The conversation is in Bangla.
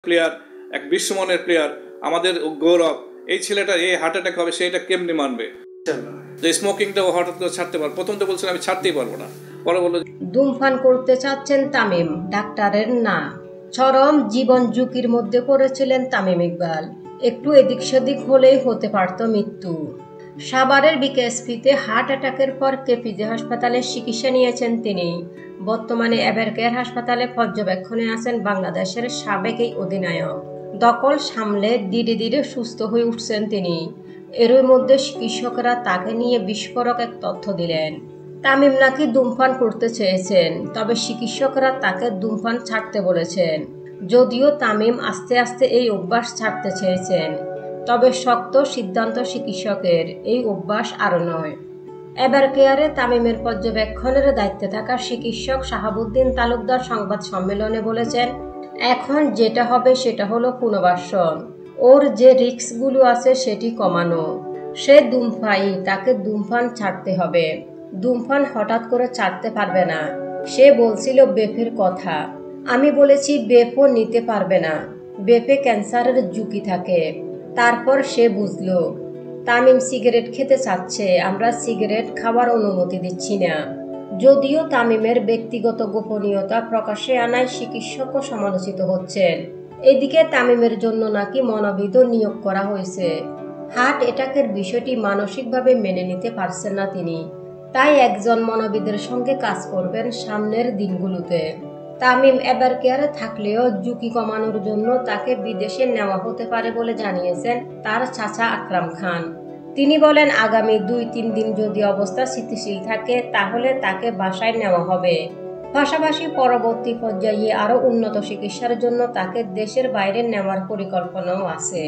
প্লেয়ার, এক বিশ্বমানের প্লেয়ার, আমাদের গৌরব, এই ছেলেটা এই হার্ট অ্যাটাক হবে সে এটা কেমনে মানবে? যে স্মোকিংটা হঠাৎ করে ছাড়তে পারবো, প্রথম তো বলছেন আমি ছাড়তেই পারবো না, পরে বললো ধূমপান করতে চাচ্ছেন তামিম, ডাক্তারের না। চরম জীবন ঝুঁকির মধ্যে পড়েছিলেন তামিম ইকবাল। একটু এদিক সেদিক হলেই হতে পারত মৃত্যু। সাভারের বিকেএসপিতে হার্ট অ্যাটাকের পর কেপিজে হাসপাতালে চিকিৎসা নিয়েছেন তিনি। বর্তমানে এভারকেয়ার হাসপাতালে পর্যবেক্ষণে আছেন বাংলাদেশের সাবেক এই অধিনায়ক। দখল সামলে ধীরে ধীরে সুস্থ হয়ে উঠছেন তিনি। এরই মধ্যে চিকিৎসকরা তাকে নিয়ে বিস্ফোরক এক তথ্য দিলেন। তামিম নাকি ধূমপান করতে চেয়েছেন, তবে চিকিৎসকরা তাকে ধূমপান ছাড়তে বলেছেন। যদিও তামিম আস্তে আস্তে এই অভ্যাস ছাড়তে চেয়েছেন, তবে শক্ত সিদ্ধান্ত চিকিৎসকের, এই অভ্যাস আরও নয়। এভারকেয়ারে তামিমের পর্যবেক্ষণের দায়িত্বে থাকা চিকিৎসক শাহাবুদ্দিন তালুকদার সংবাদ সম্মেলনে বলেছেন, এখন যেটা হবে সেটা হলো পুনর্বাসন। ওর যে রিস্কগুলো আছে সেটি কমানো। সে ধূমপায়ী, তাকে ধূমপান ছাড়তে হবে। ধূমপান হঠাৎ করে ছাড়তে পারবে না। সে বলছিল বেফের কথা। আমি বলেছি বেফও নিতে পারবে না, বেফে ক্যান্সারের ঝুঁকি থাকে। তারপর সে বুঝলো তামিম সিগারেট খেতে চাচ্ছে, আমরা সিগারেট খাওয়ার অনুমতি দিচ্ছি না। যদিও তামিমের ব্যক্তিগত গোপনীয়তা প্রকাশ্যে আনায় চিকিৎসকও সমালোচিত হচ্ছেন। এদিকে তামিমের জন্য নাকি মনোবিদ নিয়োগ করা হয়েছে। হার্ট অ্যাটাকের বিষয়টি মানসিকভাবে মেনে নিতে পারছেন না তিনি, তাই একজন মনোবিদের সঙ্গে কাজ করবেন সামনের দিনগুলোতে। তামিম এভারকেয়ারে থাকলেও ঝুঁকি কমানোর জন্য তাকে বিদেশে নেওয়া হতে পারে বলে জানিয়েছেন তার চাচা আকরাম খান। তিনি বলেন, আগামী 2-3 দিন যদি অবস্থা স্থিতিশীল থাকে তাহলে তাকে বাসায় নেওয়া হবে। পাশাপাশি পরবর্তী পর্যায়ে আরও উন্নত চিকিৎসার জন্য তাকে দেশের বাইরে নেওয়ার পরিকল্পনাও আছে।